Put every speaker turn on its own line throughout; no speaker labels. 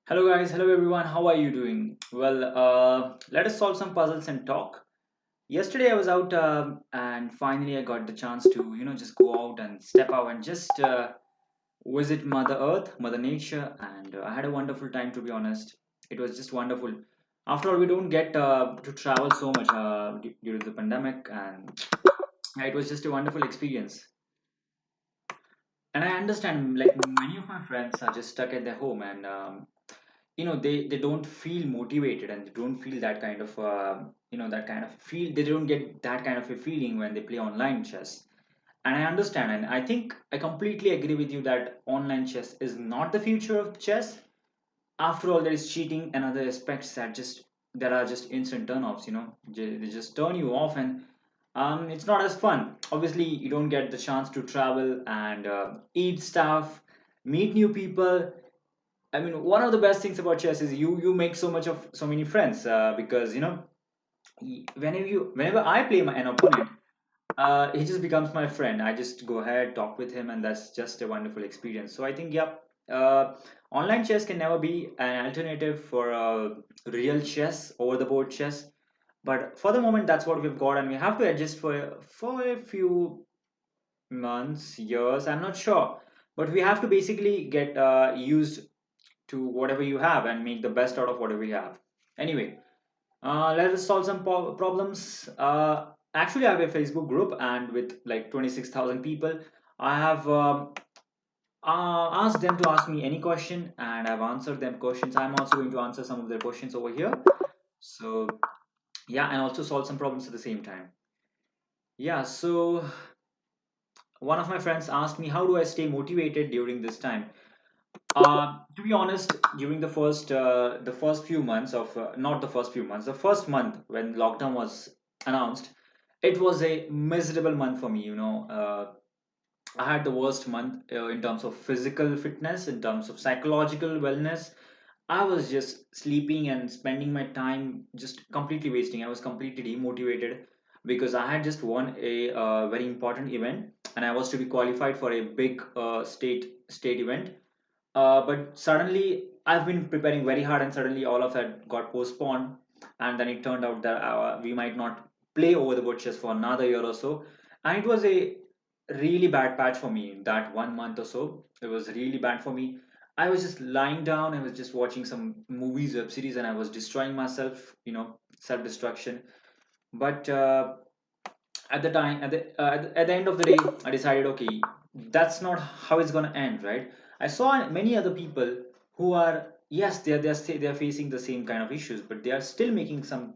Hello guys, hello everyone. How are you doing? Well, let us solve some puzzles and talk. Yesterday I was out and finally I got the chance to, just go out and step out and just visit Mother Earth, Mother Nature, and I had a wonderful time to be honest. It was just wonderful. After all, we don't get to travel so much due to the pandemic, and yeah, it was just a wonderful experience. And I understand, like many of my friends are just stuck at their home and they don't feel motivated and they don't feel that kind of that kind of feel they don't get that kind of a feeling when they play online chess. And I understand, and I think I completely agree with you that online chess is not the future of chess. After all, there is cheating and other aspects that are just instant turn-offs. They just turn you off, and it's not as fun. Obviously, you don't get the chance to travel and eat stuff, meet new people. I mean, one of the best things about chess is you make so many friends because whenever I play an opponent, he just becomes my friend. I just go ahead, talk with him, and that's just a wonderful experience. So I think, yep, online chess can never be an alternative for real chess, over the board chess. But for the moment, that's what we've got, and we have to adjust for a few months, years. I'm not sure, but we have to basically get used to whatever you have and make the best out of whatever you have. Anyway, let us solve some problems. Actually, I have a Facebook group, and with like 26,000 people, I have asked them to ask me any question, and I've answered them questions. I'm also going to answer some of their questions over here. So, yeah, and also solve some problems at the same time. Yeah, so one of my friends asked me, how do I stay motivated during this time? To be honest, during the first few months of not the first few months, the first month when lockdown was announced, it was a miserable month for me. I had the worst month in terms of physical fitness, in terms of psychological wellness. I was just sleeping and spending my time just completely wasting. I was completely demotivated because I had just won a very important event and I was to be qualified for a big state event, but suddenly I've been preparing very hard, and suddenly all of that got postponed, and then it turned out that we might not play over the butchers for another year or so, and it was a really bad patch for me. That 1 month or so, it was really bad for me. I was just lying down. I was just watching some movies, web series, and I was destroying myself. Self destruction. But at the time at the end of the day, I decided, okay, that's not how it's going to end, right? I saw many other people who are, yes, they're facing the same kind of issues, but they are still making some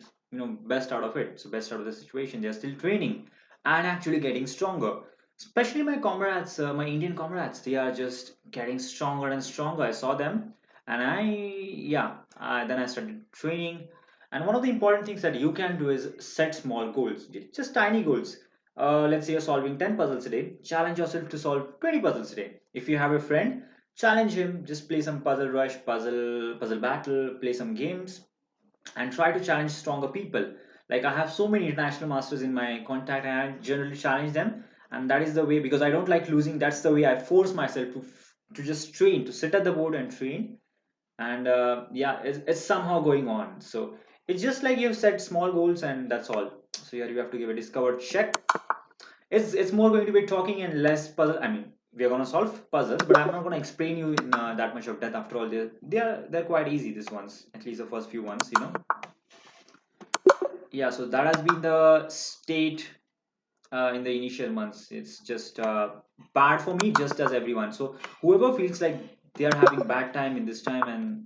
best out of it. So best out of the situation, they're still training and actually getting stronger. Especially my comrades, my Indian comrades, they are just getting stronger and stronger. I saw them, and then I started training. And one of the important things that you can do is set small goals, just tiny goals. Let's say you're solving 10 puzzles a day, challenge yourself to solve 20 puzzles a day. If you have a friend, challenge him, just play some puzzle rush, puzzle battle, play some games, and try to challenge stronger people. Like, I have so many international masters in my contact, and I generally challenge them. And that is the way, because I don't like losing, that's the way I force myself to just train, to sit at the board and train. And yeah, it's somehow going on. So it's just like you've set small goals and that's all. So here you have to give a discovered check. It's more going to be talking and less puzzle. I mean, we are going to solve puzzles, but I'm not going to explain you in that much of depth. After all, they're quite easy, these ones, at least the first few ones. Yeah, so that has been the state in the initial months. It's just bad for me, just as everyone. So whoever feels like they are having bad time in this time and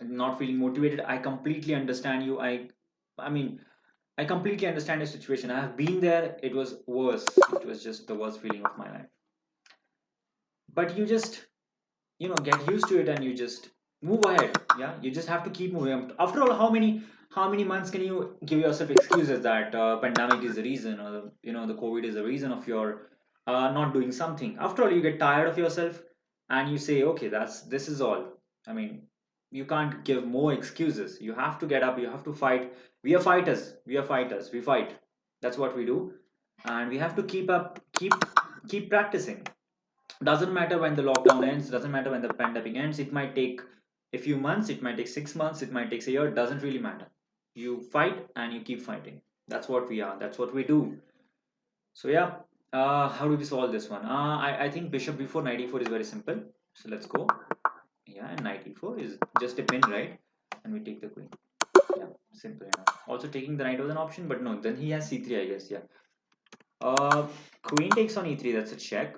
not feeling motivated, I completely understand you. I mean, I completely understand your situation. I have been there. It was worse. It was just the worst feeling of my life. But you just, get used to it and you just move ahead. Yeah, you just have to keep moving. After all, how many months can you give yourself excuses that pandemic is the reason, or the COVID is the reason of your not doing something? After all, you get tired of yourself and you say, okay, this is all. I mean, you can't give more excuses. You have to get up, you have to fight. We are fighters, we fight. That's what we do. And we have to keep practicing. Doesn't matter when the lockdown ends, doesn't matter when the pandemic ends. It might take A few months, it might take 6 months, it might take a year, doesn't really matter. You fight and you keep fighting. That's what we are, that's what we do. So yeah, how do we solve this one? I think bishop before knight e4 is very simple. So let's go. Yeah, and knight e4 is just a pin, right? And we take the queen. Yeah, simple enough. Also taking the knight was an option, but no, then he has c3, I guess. Yeah. Uh, Queen takes on e3, that's a check.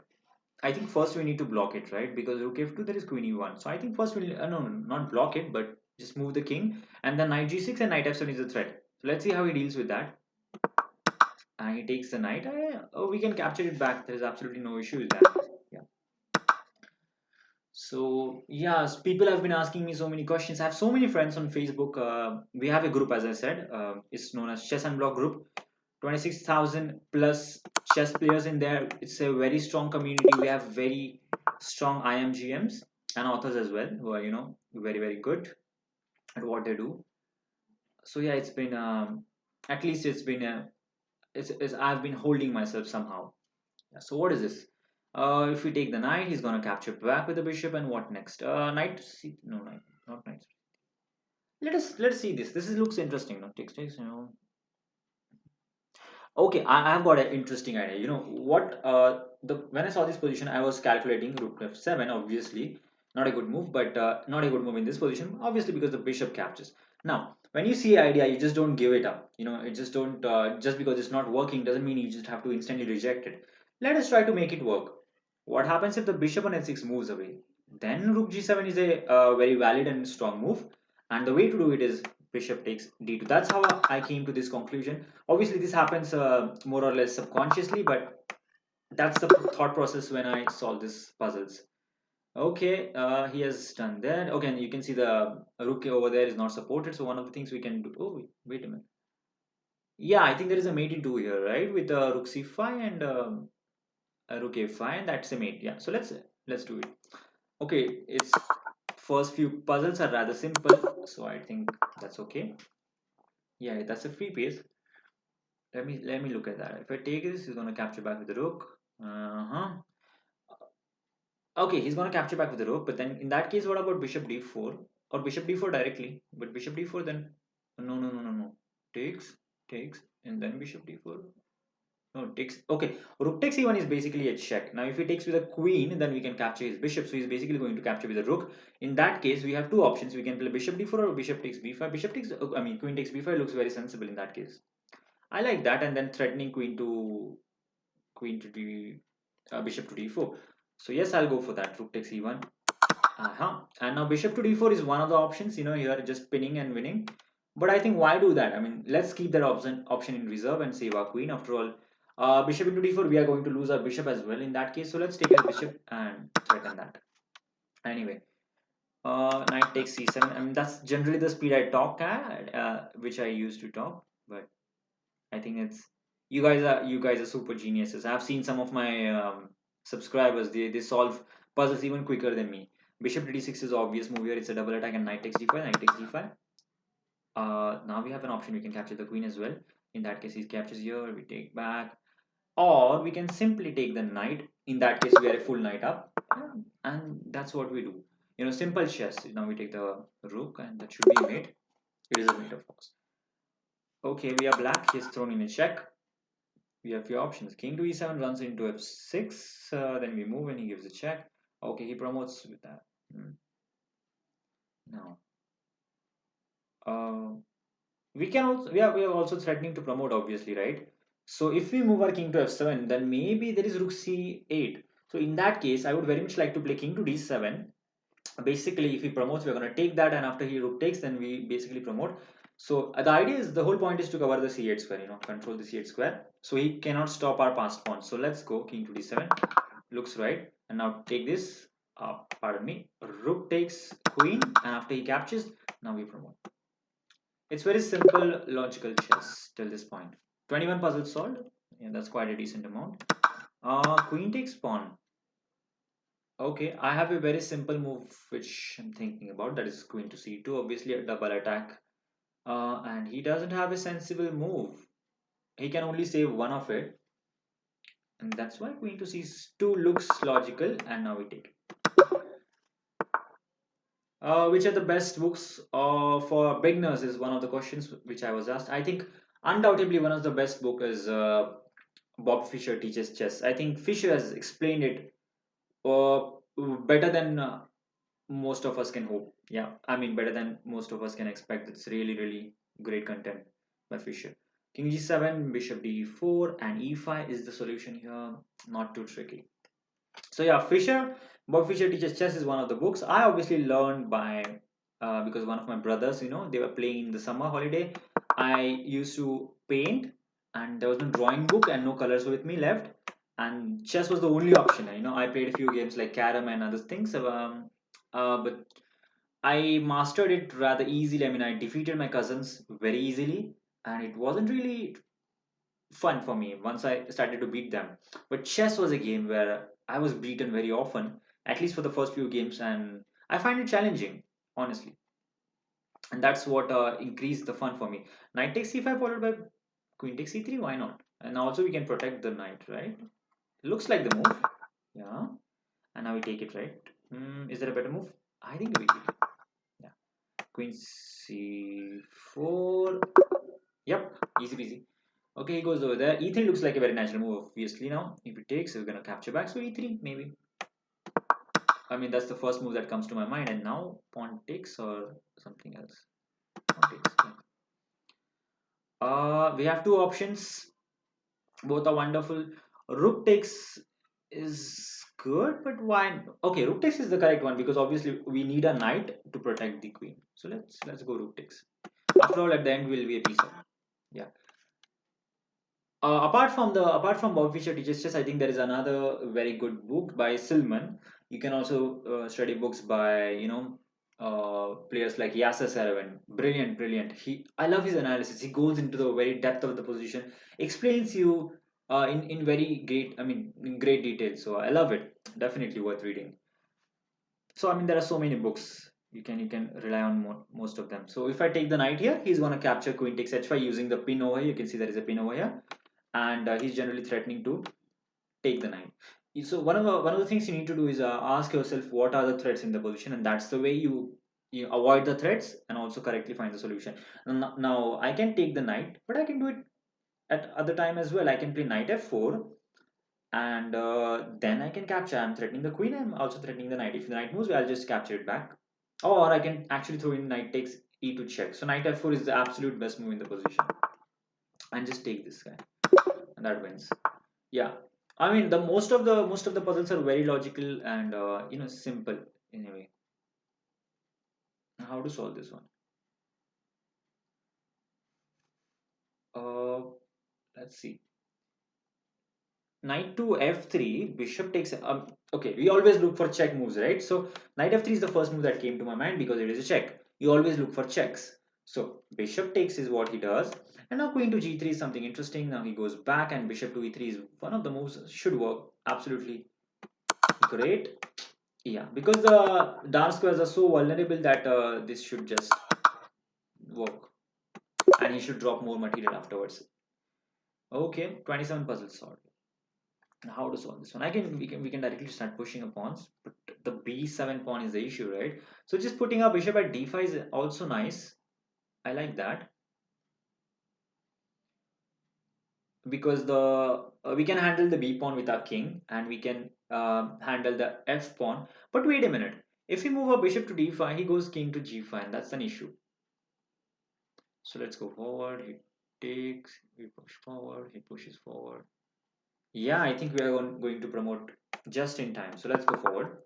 I think first we need to block it, right? Because rook f2, there is queen e1. So I think first we'll, no, no, not block it, but just move the king. And then knight g6 and knight f7 is a threat. So let's see how he deals with that. And he takes the knight. Oh, we can capture it back. There is absolutely no issue with that. Yeah. So yes, people have been asking me so many questions. I have so many friends on Facebook. We have a group, as I said. It's known as Chess and Block Group. 26,000 plus chess players in there. It's a very strong community. We have very strong IMGMs and authors as well, who are very very good at what they do. So yeah, it's been at least it's been it's I've been holding myself somehow. Yeah, so what is this? If we take the knight, he's gonna capture back with the bishop, and what next? Knight c, no, knight, not knight. Let's see this. This looks interesting. No, takes. Okay, I have got an interesting idea. You know what? The when I saw this position, I was calculating rook f7. Obviously, not a good move, but not a good move in this position. Obviously, because the bishop captures. Now, when you see idea, you just don't give it up. You know, it just don't just because it's not working doesn't mean you just have to instantly reject it. Let us try to make it work. What happens if the bishop on h6 moves away? Then rook g7 is a very valid and strong move, and the way to do it is bishop takes d2. That's how I came to this conclusion. Obviously this happens more or less subconsciously, but that's the thought process when I solve these puzzles. Okay, he has done that. Okay, and you can see the rook over there is not supported, so one of the things we can do, oh wait a minute, yeah, I think there is a mate in two here, right, with rook c5 and a rook a5, and that's a mate. Yeah, so let's do it. Okay, it's first few puzzles are rather simple, so I think that's okay. Yeah, that's a free piece. Let me look at that. If I take this, he's gonna capture back with the rook. Uh-huh. Okay, he's gonna capture back with the rook, but then in that case, what about bishop d4 or bishop d4 directly? But bishop d4 then no no no no no takes and then bishop d4. No, takes. Okay, rook takes e1 is basically a check. Now, if he takes with a queen, then we can capture his bishop. So he's basically going to capture with a rook. In that case, we have two options. We can play bishop d4 or bishop takes b5. Bishop takes. I mean, queen takes b5 looks very sensible in that case. I like that, and then threatening queen to d bishop to d4. So yes, I'll go for that. Rook takes e1. And now bishop to d4 is one of the options. You know, here just pinning and winning. But I think why do that? I mean, let's keep that option in reserve and save our queen. After all, bishop into d4, we are going to lose our bishop as well in that case. So let's take a bishop and threaten that. Anyway, knight takes c7. I mean, that's generally the speed I talk at, which I used to talk. But I think it's you guys are super geniuses. I've seen some of my subscribers. They solve puzzles even quicker than me. Bishop to d6 is obvious move here. It's a double attack and knight takes d5. Knight takes d5. Now we have an option. We can capture the queen as well. In that case, he captures here. We take back, or we can simply take the knight. In that case, we are a full knight up, and that's what we do. You know, simple chess. Now we take the rook, and that should be a mate. It is a mate, of course. Okay, we are black. He's thrown in a check. We have few options. King to e7 runs into f6. Then we move and he gives a check. Okay, he promotes with that. Now, uh, we are also threatening to promote, obviously, right? So if we move our king to f7, then maybe there is rook c8. So in that case, I would very much like to play king to d7. Basically, if he promotes, we're going to take that, and after he rook takes, then we basically promote. So the idea is the whole point is to cover the c8 square, control the c8 square. So he cannot stop our passed pawn. So let's go king to d7. Looks right. And now take this. Pardon me. Rook takes queen, and after he captures, now we promote. It's very simple logical chess till this point. 21 puzzles solved. Yeah, that's quite a decent amount. Queen takes pawn. Okay, I have a very simple move which I'm thinking about. That is queen to c2. Obviously, a double attack. And he doesn't have a sensible move. He can only save one of it. And that's why queen to c2 looks logical. And now we take it. Which are the best books for beginners is one of the questions which I was asked. I think undoubtedly one of the best book is Bob Fisher Teaches Chess. I think Fisher has explained it uh, better than most of us can hope. Yeah, I mean better than most of us can expect. It's really, really great content by Fisher. King G7, Bishop D4, and E5 is the solution here. Not too tricky. So yeah, Bob Fisher Teaches Chess is one of the books. I obviously learned by because one of my brothers, they were playing in the summer holiday. I used to paint, and there was no drawing book and no colors with me left, and chess was the only option. I played a few games like carom and other things, but I mastered it rather easily. I mean, I defeated my cousins very easily, and it wasn't really fun for me once I started to beat them. But chess was a game where I was beaten very often, at least for the first few games, and I find it challenging, honestly. And that's what increased the fun for me. Knight takes c5 followed by queen takes c3. Why not? And also we can protect the knight, right? Looks like the move. Yeah. And now we take it, right? Is there a better move? I think we take it. Yeah. Queen c4. Yep. Easy peasy. Okay, he goes over there. E3 looks like a very natural move, obviously. Now, if it takes, we're gonna capture back. So E3, maybe. I mean, that's the first move that comes to my mind. And now, pawn takes or something else. Pawn takes. Yeah. We have two options. Both are wonderful. Rook takes is good, but why? Okay, rook takes is the correct one because obviously we need a knight to protect the queen. So let's go rook takes. After all, at the end will be a piece of. Yeah. Apart from Bob Fisher Teaches Chess, I think there is another very good book by Silman. You can also study books by players like Yasser Seravin. Brilliant, brilliant. I love his analysis. He goes into the very depth of the position, explains you in very great, I mean, in great detail. So I love it. Definitely worth reading. So I mean, there are so many books. You can rely on most of them. So if I take the knight here, he's gonna capture queen takes h5 using the pin over here. You can see there is a pin over here, and he's generally threatening to take the knight. So one of the things you need to do is ask yourself what are the threats in the position, and that's the way you avoid the threats and also correctly find the solution. Now I can take the knight, but I can do it at other time as well. I can play knight f4, and then I can capture. I'm threatening the queen. I'm also threatening the knight. If the knight moves, I'll just capture it back, or I can actually throw in knight takes e to check. So knight f4 is the absolute best move in the position, and just take this guy, and that wins. Yeah, I mean the most of the puzzles are very logical and simple in a way. How to solve this one? Uh, let's see. Knight to f3, bishop takes. Okay, we always look for check moves, right? So knight f3 is the first move that came to my mind because it is a check. You always look for checks. So bishop takes is what he does, and now queen to g3 is something interesting. Now he goes back, and bishop to e3 is one of the moves should work absolutely great. Yeah, because the dark squares are so vulnerable that this should just work, and he should drop more material afterwards. Okay, 27 puzzles solved. Now how to solve this one? We can directly start pushing a pawns, but the b7 pawn is the issue, right? So just putting our bishop at d5 is also nice. I like that because the we can handle the b pawn with our king, and we can handle the f pawn. But wait a minute. If we move our bishop to d5, he goes king to g5, and that's an issue. So let's go forward. He takes, we push forward, he pushes forward. Yeah, I think we are going to promote just in time. So let's go forward.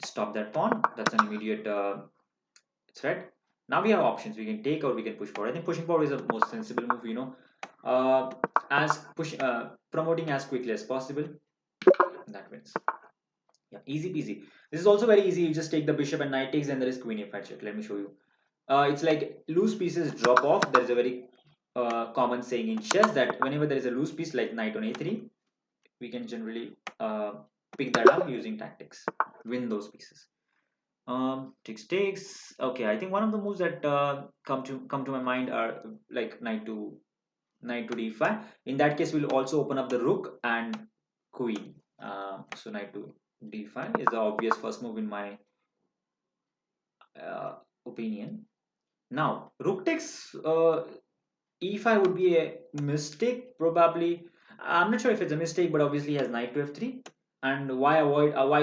Stop that pawn. That's an immediate threat. Now we have options. We can take or we can push forward. I think pushing forward is the most sensible move. As promoting as quickly as possible. That wins. Yeah, easy peasy. This is also very easy. You just take the bishop and knight takes, and there is queen f5 check. Let me show you. It's like loose pieces drop off. There is a very common saying in chess that whenever there is a loose piece like knight on a3, we can generally pick that up using tactics, win those pieces. Takes. Okay, I think one of the moves that come to my mind are like knight to d5. In that case, we'll also open up the rook and queen. So knight to d5 is the obvious first move in my opinion. Now, rook takes e5 would be a mistake probably. I'm not sure if it's a mistake, but obviously he has knight to f3. And why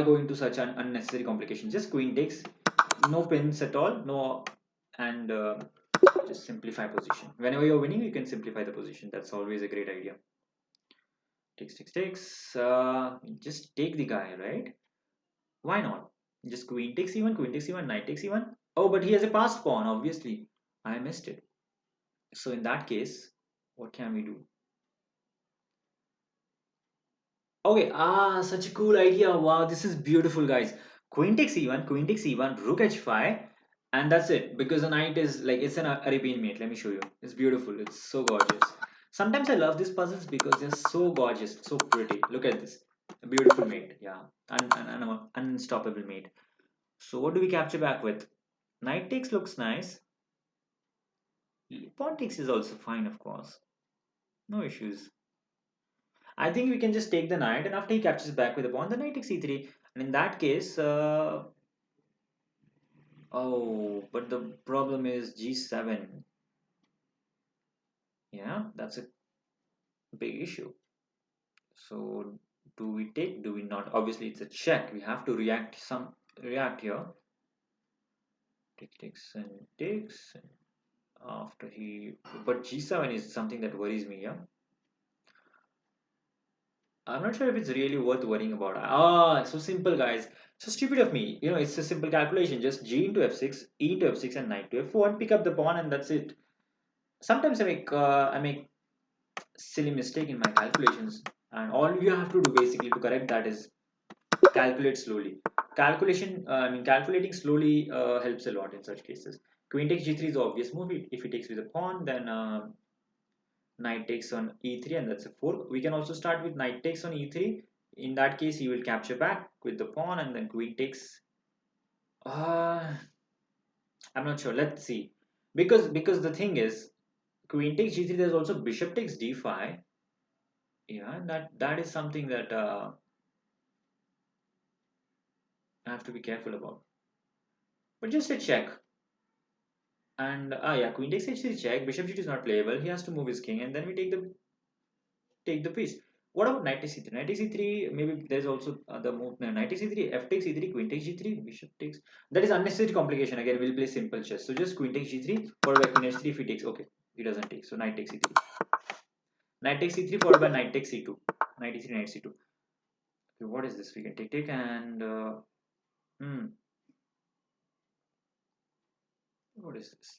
go into such an unnecessary complication? Just queen takes, no pins at all, no, and just simplify position. Whenever you're winning, you can simplify the position. That's always a great idea. Takes, takes, takes. Just take the guy, right? Why not? Just queen takes e1, knight takes e1. Oh, but he has a passed pawn, obviously. I missed it. So in that case, what can we do? Okay, such a cool idea. Wow, this is beautiful, guys. Queen takes e1, rook h5, and that's it. Because the knight is like, it's an Arabian mate. Let me show you. It's beautiful. It's so gorgeous. Sometimes I love these puzzles because they're so gorgeous, so pretty. Look at this. A beautiful mate. Yeah, an unstoppable mate. So what do we capture back with? Knight takes looks nice. Pawn takes is also fine, of course. No issues. I think we can just take the knight, and after he captures back with the pawn, the knight takes e3. And in that case, oh, but the problem is g7. Yeah, that's a big issue. So, do we take? Do we not? Obviously, it's a check. We have to react here. Takes and takes. And after he, but g7 is something that worries me. Yeah, I'm not sure if it's really worth worrying about. So simple, guys. So stupid of me. It's a simple calculation. Just g into f6, e into f6, and knight to f4, and pick up the pawn, and that's it. Sometimes I make silly mistake in my calculations, and all you have to do basically to correct that is calculate slowly. Calculating slowly helps a lot in such cases. Queen takes g3 is the obvious move. If he takes with a pawn, then knight takes on e3, and that's a 4. We can also start with knight takes on e3. In that case, he will capture back with the pawn, and then queen takes. Uh, I'm not sure. Let's see, because the thing is, queen takes g3. There's also bishop takes d5. Yeah, that is something that I have to be careful about. But just a check, and yeah, queen takes h3 check. Bishop g2 is not playable. He has to move his king, and then we take the piece. What about knight takes e3? Knight takes e3. Maybe there's also the move. No, knight takes e3. F takes e3. Queen takes g3. Bishop takes. That is unnecessary complication. Again, we'll play simple chess. So just queen takes g3 followed by queen h3. If he takes, okay, he doesn't take. So knight takes e3. Knight takes e3 followed by knight takes e2. Knight e3. Knight c2. Okay, what is this? We can take and hmm. What is this?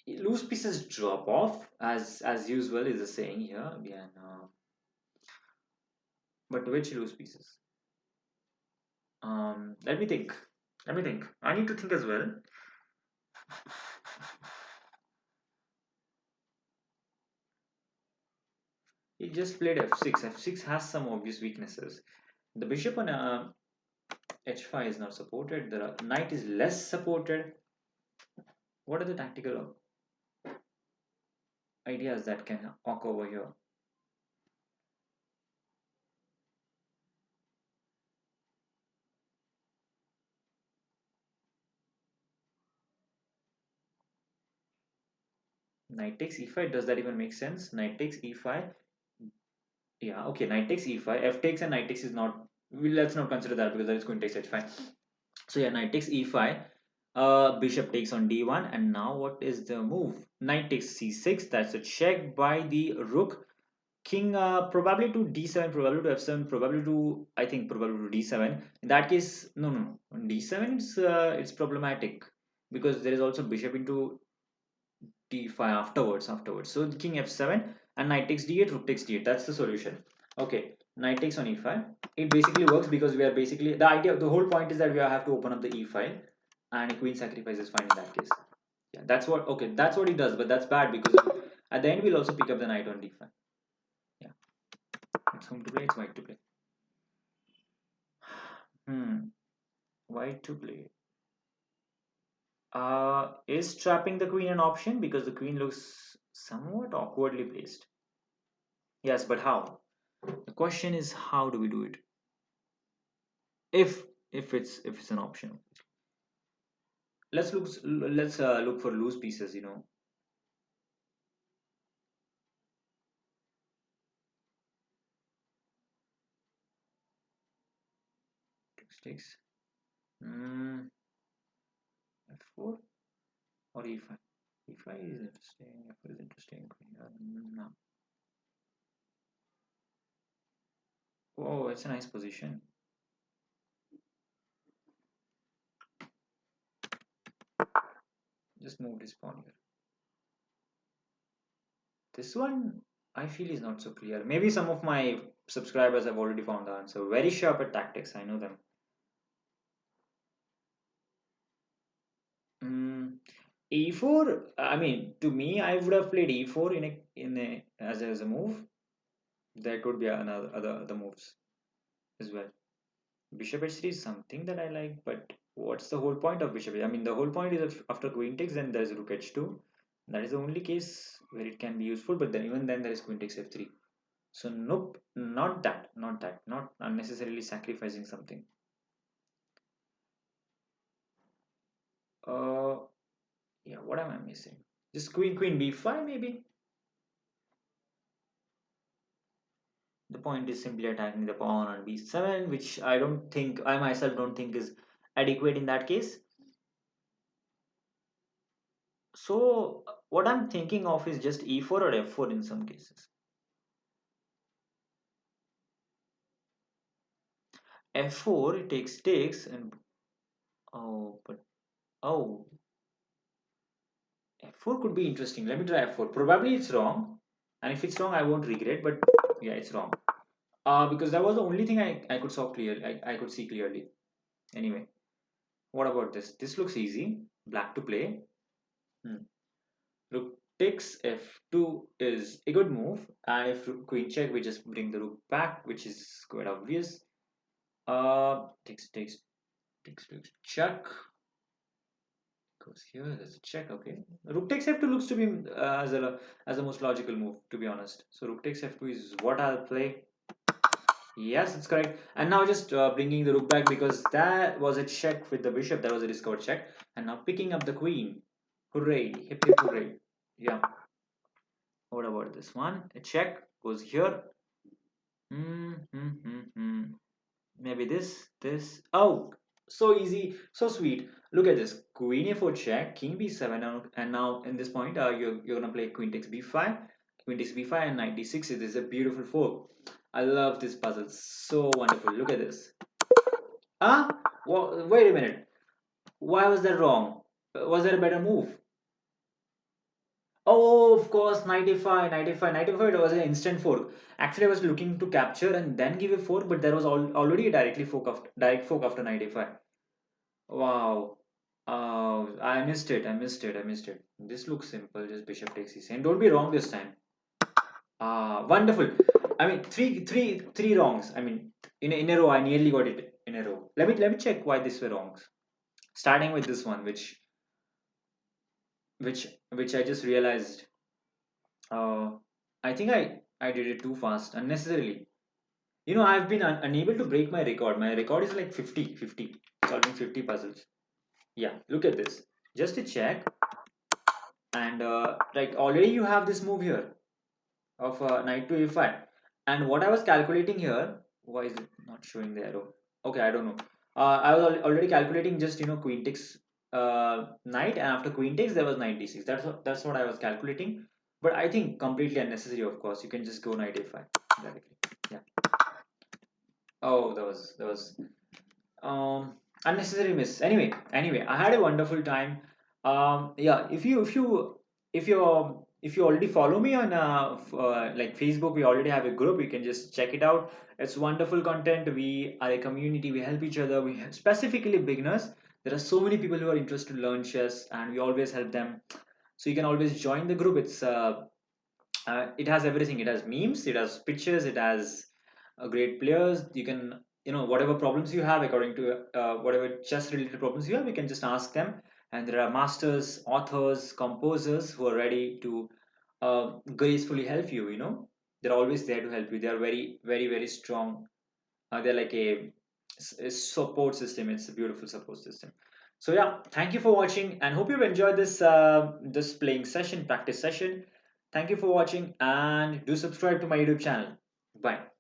Loose pieces drop off as usual is the saying here again. But which loose pieces? Let me think. Let me think. I need to think as well. He just played f6. F6 has some obvious weaknesses. The bishop on h5 is not supported. The knight is less supported. What are the tactical ideas that can occur over here? Knight takes e5. Does that even make sense? Knight takes e5. Yeah, okay. Knight takes e5. F takes and knight takes is not. Let's not consider that because that is queen takes h5. So yeah, knight takes e5. Bishop takes on d1, and now what is the move? Knight takes c6. That's a check by the rook. King probably to d7, probably to f7, probably to, I think probably to d7. In that case, no. On d7 it's problematic because there is also bishop into d5 afterwards. So king f7 and knight takes d8, rook takes d8. That's the solution. Okay, knight takes on e5. It basically works because we are basically the whole point is that we have to open up the e file, and a queen sacrifice is fine in that case. Yeah, that's what. Okay, that's what he does, but that's bad because at the end we'll also pick up the knight on d5. Yeah, it's home to play. It's white to play. White to play. Is trapping the queen an option because the queen looks somewhat awkwardly placed? Yes, but how? The question is, how do we do it? if if it's an option. Let's look for loose pieces, sticks. mm, f4 or e5. e5 is interesting. F4 is interesting. No. Oh, it's a nice position. Just move this pawn here. This one I feel is not so clear. Maybe some of my subscribers have already found the answer. Very sharp at tactics, I know them. Mm, e4. I mean, to me, I would have played e4 in a as a move. There could be another other moves as well. Bishop h3 is something that I like, but what's the whole point of bishop? I mean, the whole point is if after queen takes, then there's rook h2. That is the only case where it can be useful. But then even then there is queen takes f3. So nope, not unnecessarily sacrificing something. Uh, yeah, what am I missing? Just queen b5 maybe. The point is simply attacking the pawn on b7, which I myself don't think is adequate in that case. So what I'm thinking of is just e4 or f4 in some cases. f4 it takes and oh, but oh, f4 could be interesting. Let me try f4. Probably it's wrong, and if it's wrong, I won't regret. But yeah, it's wrong. Because that was the only thing I could saw clear. I could see clearly. Anyway, what about this? This looks easy. Black to play. Hmm. Rook takes f2 is a good move, and if queen check, we just bring the rook back, which is quite obvious. Takes check. Goes here. There's a check. Okay. Rook takes f2 looks to be as the most logical move, to be honest. So rook takes f2 is what I'll play. Yes, it's correct. And now just bringing the rook back because that was a check with the bishop. That was a discovered check. And now picking up the queen. Hooray! Hip hip hooray! Yeah. What about this one? A check goes here. Hmm. Maybe this. Oh, so easy, so sweet. Look at this. Queen a4 check, king b7, and now in this point, you're gonna play queen takes b5, queen takes b5, and knight d6. It is a beautiful fork. I love this puzzle. So wonderful. Look at this. Ah, well, wait a minute. Why was that wrong? Was there a better move? Oh, of course, 95, 95, 95. It was an instant fork. Actually, I was looking to capture and then give a fork, but there was already a direct fork after 95. Wow. I missed it. I missed it. I missed it. This looks simple. Just bishop takes e6. And don't be wrong this time. Wonderful. I mean, three wrongs. I mean, in a row, I nearly got it in a row. Let me check why these were wrongs. Starting with this one, which I just realized. Uh, I think I did it too fast, unnecessarily. I've been unable to break my record. My record is like 50, solving 50 puzzles. Yeah, look at this. Just a check, and like already you have this move here of knight to a5. And what I was calculating here, why is it not showing the arrow? Okay, I don't know. I was already calculating just queen takes knight, and after queen takes there was knight d6. That's what I was calculating. But I think completely unnecessary. Of course, you can just go knight a5 directly. Yeah. Oh, that was um unnecessary miss. Anyway, I had a wonderful time. Yeah, if you already follow me on like Facebook, we already have a group. You can just check it out. It's wonderful content. We are a community. We help each other. We specifically beginners. There are so many people who are interested to learn chess, and we always help them. So you can always join the group. It has everything. It has memes, it has pictures, it has great players. You can, whatever problems you have, according to whatever chess related problems you have, you can just ask them. And there are masters, authors, composers who are ready to gracefully help you. They're always there to help you. They are very, very, very strong. They're like a support system. It's a beautiful support system. So yeah, thank you for watching and hope you've enjoyed this this playing session, practice session. Thank you for watching and do subscribe to my YouTube channel. Bye.